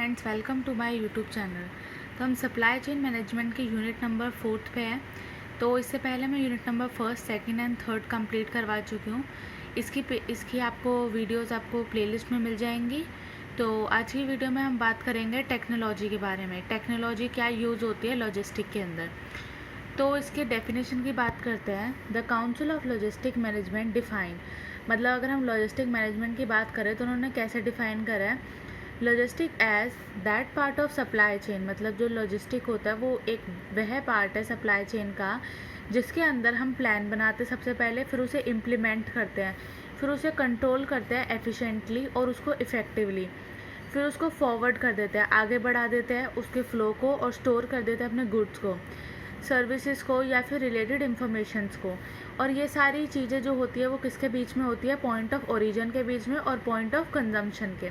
Friends, welcome to my YouTube channel. तो हम supply chain management के यूनिट नंबर 4 पे हैं। तो इससे पहले मैं unit number first, second and third complete करवा चुकी हूँ। इसकी आपको वीडियोस आपको प्लेलिस्ट में मिल जाएंगी। तो आज की वीडियो में हम बात करेंगे टेक्नोलॉजी के बारे में। टेक्नोलॉजी क्या यूज़ होती है लॉजिस्टिक के अंदर। तो इसके डेफिनेशन की बात करते हैं। The council of logistic management define, मतलब अगर हम लॉजिस्टिक मैनेजमेंट की बात करें तो उन्होंने कैसे डिफ़ाइन करा है, logistic as that part of supply chain, मतलब जो लॉजिस्टिक होता है वो एक वह पार्ट है सप्लाई चेन का जिसके अंदर हम प्लान बनाते सबसे पहले, फिर उसे इम्प्लीमेंट करते हैं, फिर उसे कंट्रोल करते हैं एफिशिएंटली और उसको इफ़ेक्टिवली, फिर उसको फॉरवर्ड कर देते हैं, आगे बढ़ा देते हैं उसके फ़्लो को और स्टोर कर देते हैं अपने गुड्स को, सर्विसेज को या फिर रिलेटेड इन्फॉर्मेशंस को। और ये सारी चीज़ें जो होती है वो किसके बीच में होती है, पॉइंट ऑफ ओरिजिन के बीच में और पॉइंट ऑफ कंजम्पशन के,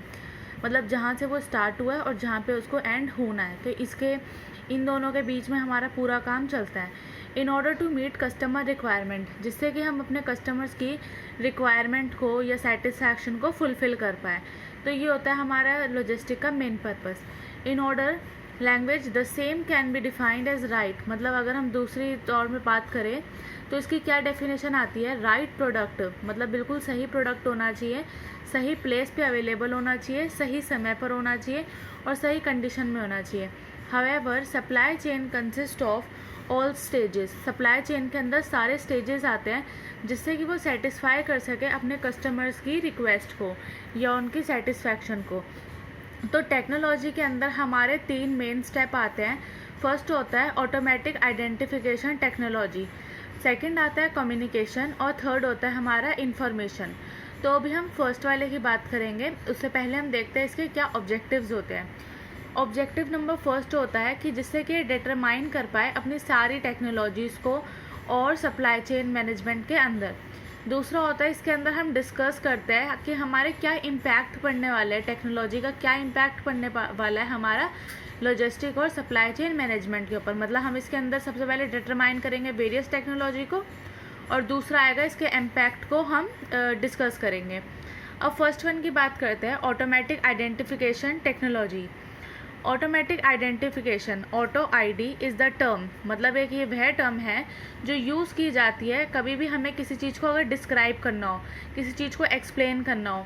मतलब जहाँ से वो स्टार्ट हुआ है और जहाँ पे उसको एंड होना है। तो इसके इन दोनों के बीच में हमारा पूरा काम चलता है in order to meet customer requirement, जिससे कि हम अपने कस्टमर्स की रिक्वायरमेंट को या सेटिस्फैक्शन को फुलफ़िल कर पाएँ। तो ये होता है हमारा लॉजिस्टिक का main purpose. In order language the same can be defined as right, मतलब अगर हम दूसरी तौर में बात करें तो इसकी क्या डेफिनेशन आती है, राइट प्रोडक्ट, मतलब बिल्कुल सही प्रोडक्ट होना चाहिए, सही प्लेस पे अवेलेबल होना चाहिए, सही समय पर होना चाहिए और सही कंडीशन में होना चाहिए। However supply chain consist of all stages, supply chain के अंदर सारे स्टेजेस आते हैं जिससे कि वो सेटिस्फाई कर सके अपने कस्टमर्स की रिक्वेस्ट को या उनकी सेटिस्फैक्शन को। तो टेक्नोलॉजी के अंदर हमारे 3 मेन स्टेप आते हैं। फर्स्ट होता है ऑटोमेटिक आइडेंटिफिकेशन टेक्नोलॉजी, सेकंड आता है कम्युनिकेशन और थर्ड होता है हमारा इंफॉर्मेशन। तो अभी हम फर्स्ट वाले की बात करेंगे, उससे पहले हम देखते हैं इसके क्या ऑब्जेक्टिव्स होते हैं। ऑब्जेक्टिव नंबर फर्स्ट होता है कि जिससे कि डिटरमाइन कर पाए अपनी सारी टेक्नोलॉजीज़ को और सप्लाई चेन मैनेजमेंट के अंदर। दूसरा होता है इसके अंदर हम डिस्कस करते हैं कि हमारे क्या इम्पैक्ट पड़ने वाला है, टेक्नोलॉजी का क्या इम्पैक्ट पड़ने वाला है हमारा लॉजिस्टिक और सप्लाई चेन मैनेजमेंट के ऊपर। मतलब हम इसके अंदर सबसे पहले डिटरमाइन करेंगे वेरियस टेक्नोलॉजी को और दूसरा आएगा इसके इम्पैक्ट को हम डिस्कस करेंगे। अब फर्स्ट वन की बात करते हैं, automatic identification technology. Automatic identification, auto ID is the term, मतलब एक ये वह टर्म है जो यूज़ की जाती है कभी भी हमें किसी चीज़ को अगर डिस्क्राइब करना हो, किसी चीज़ को एक्सप्लेन करना हो।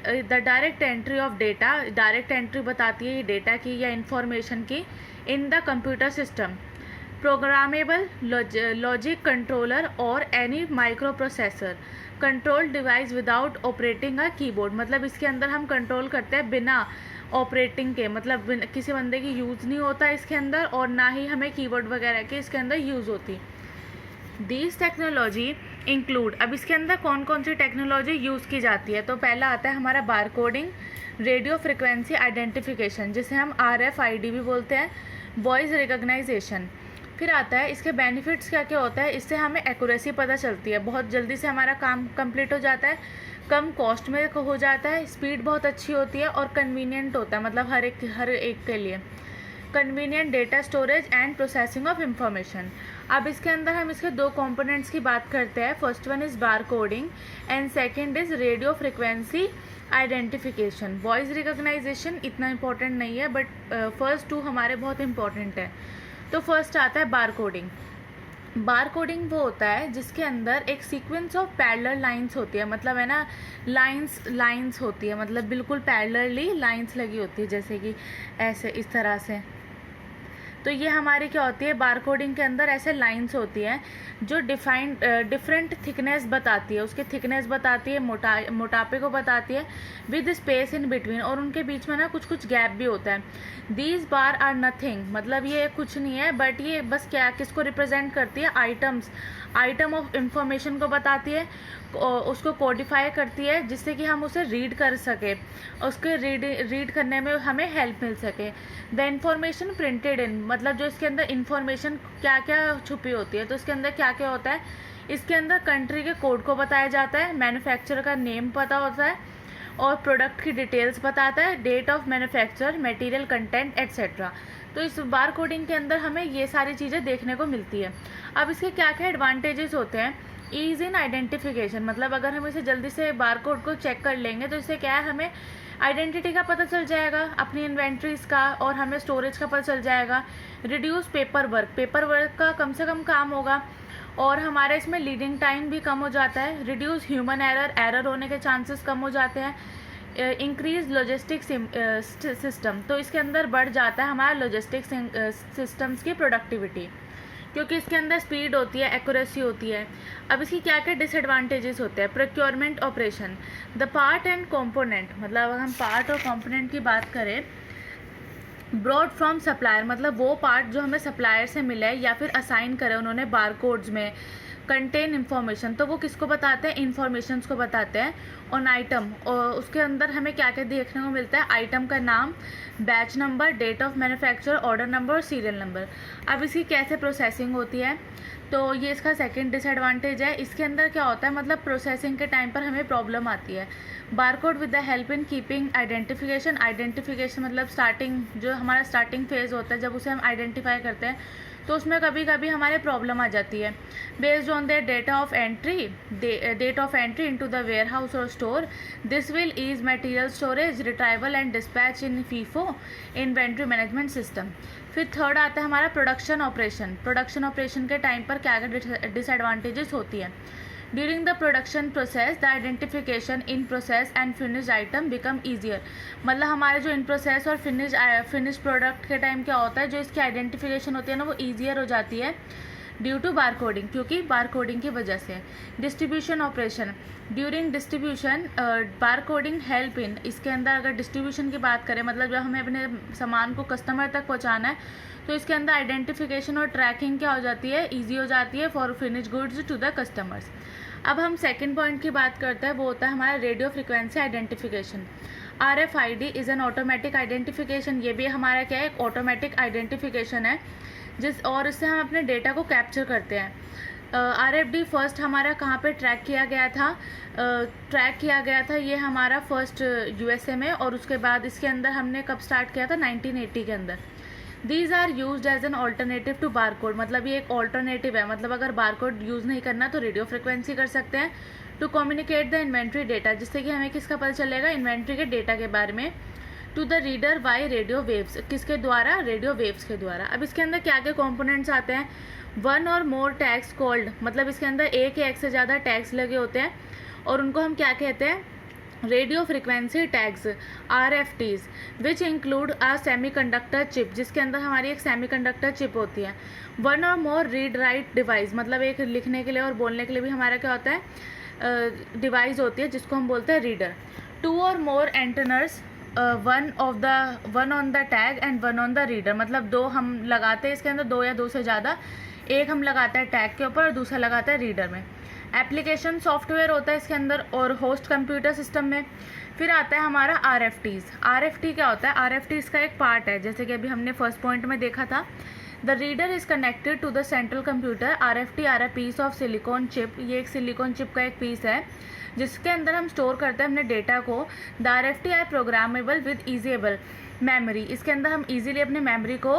The direct entry of data, direct entry बताती है ये डेटा की या इंफॉर्मेशन की in the computer system, programmable logic controller और any micro processor control device without operating a keyboard, मतलब इसके अंदर हम कंट्रोल करते हैं बिना ऑपरेटिंग के, मतलब किसी बंदे की यूज़ नहीं होता इसके अंदर और ना ही हमें कीबोर्ड वगैरह के इसके अंदर यूज़ होती। दीज टेक्नोलॉजी इंक्लूड, अब इसके अंदर कौन कौन सी टेक्नोलॉजी यूज़ की जाती है, तो पहला आता है हमारा बार कोडिंग, रेडियो फ्रिक्वेंसी आइडेंटिफिकेशन जिसे हम RFID भी बोलते हैं, वॉइस रिकग्नाइजेशन। फिर आता है इसके बेनिफिट्स क्या क्या होता है, इससे हमें एक्यूरेसी पता चलती है, बहुत जल्दी से हमारा काम कंप्लीट हो जाता है, कम कॉस्ट में हो जाता है, स्पीड बहुत अच्छी होती है और कन्वीनियंट होता है, मतलब हर एक के लिए convenient data storage and processing of information. अब इसके अंदर हम इसके 2 कंपोनेंट्स की बात करते हैं। First one is bar coding and second is radio frequency identification. Voice recognisation इतना इंपॉर्टेंट नहीं है बट फर्स्ट 2 हमारे बहुत इंपॉर्टेंट है। तो फर्स्ट आता है बार कोडिंग। बार कोडिंग वो होता है जिसके अंदर एक सीक्वेंस ऑफ पैरेलल लाइंस होती है, मतलब है ना, लाइंस होती है, मतलब बिल्कुल पैरेलली लाइंस लगी होती है, जैसे कि ऐसे इस तरह से। तो ये हमारी क्या होती है, बार कोडिंग के अंदर ऐसे लाइंस होती हैं जो डिफरेंट थिकनेस बताती है, उसकी थिकनेस बताती है, मोटापे को बताती है, विद स्पेस इन बिटवीन, और उनके बीच में ना कुछ कुछ गैप भी होता है। दीज बार आर नथिंग, मतलब ये कुछ नहीं है बट ये बस क्या किसको रिप्रेजेंट करती है, आइटम ऑफ इंफॉर्मेशन को बताती है, उसको कोडिफाई करती है जिससे कि हम उसे रीड कर सके, उसके रीड करने में हमें हेल्प मिल सके। द इंफॉर्मेशन प्रिंटेड इन, मतलब जो इसके अंदर इंफॉर्मेशन क्या क्या छुपी होती है, तो इसके अंदर क्या क्या होता है, इसके अंदर कंट्री के कोड को बताया जाता है, मैन्युफैक्चरर का नेम पता होता है और प्रोडक्ट की डिटेल्स बताता है, date of manufacture, material content etcetera. तो इस बार कोडिंग के अंदर हमें ये सारी चीज़ें देखने को मिलती है। अब इसके क्या क्या एडवांटेजेस होते हैं, ईज़ इन आइडेंटिफिकेशन, मतलब अगर हम इसे जल्दी से बार कोड को चेक कर लेंगे तो इससे क्या है, हमें आइडेंटिटी का पता चल जाएगा, अपनी इन्वेंट्रीज का और हमें स्टोरेज का पता चल जाएगा। रिड्यूस पेपर वर्क का कम से कम काम होगा और हमारे इसमें लीडिंग टाइम भी कम हो जाता है। रिड्यूस ह्यूमन एरर होने के चांसेस कम हो जाते हैं। इंक्रीज लॉजिस्टिक सिस्टम, तो इसके अंदर बढ़ जाता है हमारा लॉजिस्टिक सिस्टम्स की प्रोडक्टिविटी, क्योंकि इसके अंदर स्पीड होती है, एक्यूरेसी होती है। अब इसकी क्या क्या डिसएडवांटेजेस होते हैं। Procurement operation, the part and component, मतलब अगर हम पार्ट और कंपोनेंट की बात करें, ब्रॉड फ्रॉम सप्लायर, मतलब वो पार्ट जो हमें सप्लायर से मिला है या फिर असाइन करे उन्होंने बारकोड्स में, कंटेन इन्फॉर्मेशन, तो वो किसको बताते हैं, इन्फॉर्मेशंस को बताते हैं। ऑन आइटम, और उसके अंदर हमें क्या क्या देखने को मिलता है, आइटम का नाम, batch number, date of manufacture, order number और सीरियल नंबर। अब इसकी कैसे प्रोसेसिंग होती है, तो ये इसका सेकंड डिसएडवांटेज है। इसके अंदर क्या होता है, मतलब प्रोसेसिंग के टाइम पर हमें प्रॉब्लम आती है। Barcode with the help in keeping identification मतलब स्टार्टिंग, जो हमारा स्टार्टिंग फेज़ होता है जब उसे हम आइडेंटिफाई करते हैं तो उसमें कभी कभी हमारे प्रॉब्लम आ जाती है। Based on the date of entry into the warehouse और store, this will ease material storage, retrieval and dispatch in FIFO inventory management system. फिर थर्ड आता है हमारा प्रोडक्शन ऑपरेशन के टाइम पर क्या क्या डिसएडवांटेजेस होती है। During the production process the identification in process and finish item become easier, मतलब हमारे जो इन प्रोसेस और फिनिश प्रोडक्ट के टाइम क्या होता है, जो इसकी आइडेंटिफिकेशन होती है ना वो ईजियर हो जाती है ड्यू टू बारकोडिंग, क्योंकि बारकोडिंग की वजह से। Distribution operation, during distribution barcoding help in, इसके अंदर अगर डिस्ट्रीब्यूशन की बात करें, मतलब जब हमें अपने सामान को कस्टमर तक पहुंचाना है तो इसके अंदर आइडेंटिफिकेशन और ट्रैकिंग क्या हो जाती है, ईजी हो जाती है for finish goods to the customers. अब हम सेकेंड पॉइंट की बात करते हैं, वो होता है हमारा radio frequency identification. RFID is an automatic identification, ये भी हमारा क्या है, एक ऑटोमेटिक आइडेंटिफिकेशन है और इससे हम अपने डेटा को कैप्चर करते हैं। RFD फर्स्ट हमारा कहाँ पे ट्रैक किया गया था, ये हमारा फर्स्ट USA में, और उसके बाद इसके अंदर हमने कब स्टार्ट किया था, 1980 के अंदर। These are use as an alternative to barcode, मतलब ये एक ऑल्टरनेटिव है, मतलब अगर बारकोड यूज़ नहीं करना तो रेडियो फ्रिक्वेंसी कर सकते हैं। To communicate the inventory data, जिससे कि हमें किसका पता चलेगा, इन्वेंट्री के डेटा के बारे में। To the reader by radio waves, किसके द्वारा, रेडियो वेव्स के द्वारा। अब इसके अंदर क्या क्या कॉम्पोनेंट्स आते हैं, वन और मोर टैग्स कॉल्ड, मतलब इसके अंदर एक या एक से ज़्यादा टैग्स लगे होते हैं और उनको हम क्या कहते हैं, radio frequency tags, RFTs, which include a semiconductor chip, जिसके अंदर हमारी एक सेमीकंडक्टर चिप होती है। वन और मोर रीड राइट डिवाइस, मतलब एक लिखने के लिए और बोलने के लिए भी हमारा क्या होता है, डिवाइस होती है जिसको हम बोलते हैं रीडर। टू और more antennas, one on the tag and one on the reader, मतलब दो हम लगाते हैं इसके अंदर, दो या दो से ज़्यादा, एक हम लगाते हैं टैग के ऊपर और दूसरा लगाता है रीडर में। एप्लीकेशन सॉफ्टवेयर होता है इसके अंदर और होस्ट कंप्यूटर सिस्टम में। फिर आता है हमारा RFT क्या होता है, RFT इसका एक पार्ट है, जैसे कि अभी हमने फर्स्ट पॉइंट में देखा था। The reader is connected to the central computer. RFT are a piece of silicon chip, ये एक सिलिकॉन चिप का एक पीस है जिसके अंदर हम स्टोर करते हैं अपने डेटा को। The RFT are programmable with erasable memory, इसके अंदर हम इजीली अपने मेमोरी को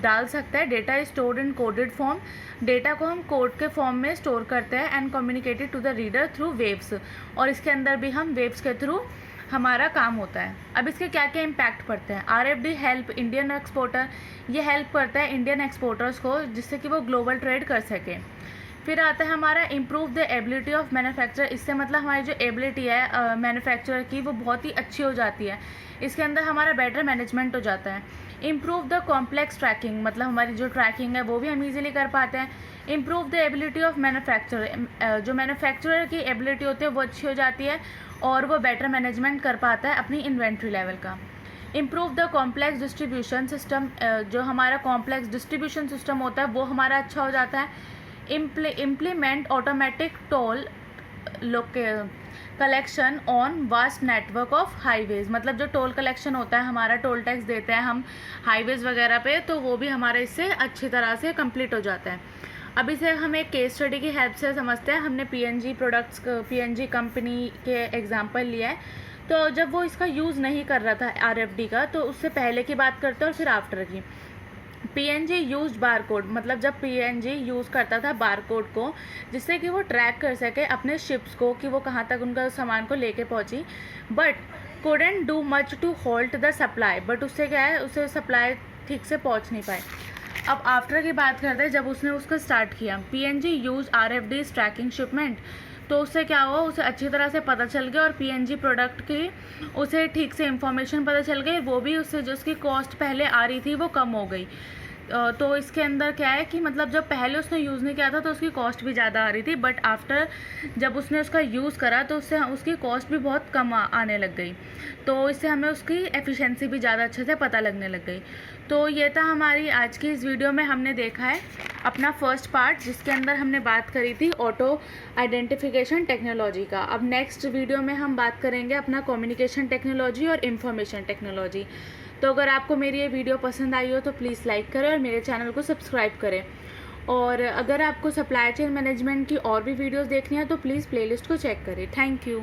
डाल सकते हैं। Data is stored in coded form, data को हम कोड के फॉर्म में स्टोर करते हैं। And communicated to the reader through waves, और इसके अंदर भी हम वेव्स के थ्रू हमारा काम होता है। अब इसके क्या क्या इम्पैक्ट पड़ते हैं। RFD हेल्प इंडियन एक्सपोर्टर, ये हेल्प करता है इंडियन एक्सपोर्टर्स को जिससे कि वो ग्लोबल ट्रेड कर सकें। फिर आता है हमारा improve the ability of manufacture, इससे मतलब हमारी जो एबिलिटी है मैन्युफैक्चर की वो बहुत ही अच्छी हो जाती है। इसके अंदर हमारा बेटर मैनेजमेंट हो जाता है। इम्प्रूव द कॉम्प्लेक्स ट्रैकिंग, मतलब हमारी जो ट्रैकिंग है वो भी हम इजीली कर पाते हैं। Improve the ability of manufacture, जो मैन्युफैक्चरर की एबिलिटी होती है वो अच्छी हो जाती है और वो बेटर मैनेजमेंट कर पाता है अपनी इन्वेंट्री लेवल का। Improve the complex distribution system, जो हमारा कॉम्प्लेक्स डिस्ट्रीब्यूशन सिस्टम होता है वो हमारा अच्छा हो जाता है। Implement automatic toll collection on vast network of highways, मतलब जो टोल कलेक्शन होता है, हमारा टोल टैक्स देते हैं हम हाईवेज़ वगैरह पे, तो वो भी हमारे इससे अच्छी तरह से कंप्लीट हो जाता है। अब इसे हम एक केस स्टडी की हेल्प से समझते हैं। हमने PNG कंपनी के एग्जांपल लिया है। तो जब वो इसका यूज़ नहीं कर रहा था RFD का, तो उससे पहले की बात करते हैं और फिर आफ्टर की। PNG यूज बारकोड, मतलब जब PNG यूज़ करता था बारकोड को जिससे कि वो ट्रैक कर सके अपने शिप्स को कि वो कहाँ तक उनका सामान को लेके पहुँची। But couldn't do much to halt the supply, but उससे क्या है, उसे सप्लाई ठीक से पहुंच नहीं पाए। अब आफ्टर की बात करते हैं, जब उसने उसका स्टार्ट किया, PNG use RFDs tracking shipment, तो उससे क्या हुआ, उसे अच्छी तरह से पता चल गया और PNG प्रोडक्ट की उसे ठीक से इंफॉर्मेशन पता चल गई, वो भी उससे जो उसकी कॉस्ट पहले आ रही थी वो कम हो गई। तो इसके अंदर क्या है कि मतलब जब पहले उसने यूज़ नहीं किया था तो उसकी कॉस्ट भी ज़्यादा आ रही थी, बट आफ्टर जब उसने उसका यूज़ करा तो उससे उसकी कॉस्ट भी बहुत कम आने लग गई। तो इससे हमें उसकी एफिशिएंसी भी ज़्यादा अच्छे से पता लगने लग गई। तो ये था हमारी आज की इस वीडियो में, हमने देखा है अपना फर्स्ट पार्ट जिसके अंदर हमने बात करी थी ऑटो आइडेंटिफिकेशन टेक्नोलॉजी का। अब नेक्स्ट वीडियो में हम बात करेंगे अपना कम्युनिकेशन टेक्नोलॉजी और इंफॉर्मेशन टेक्नोलॉजी। तो अगर आपको मेरी ये वीडियो पसंद आई हो तो प्लीज़ लाइक करें और मेरे चैनल को सब्सक्राइब करें। और अगर आपको सप्लाई चेन मैनेजमेंट की और भी वीडियोस देखनी है तो प्लीज़ प्लेलिस्ट को चेक करें। Thank you.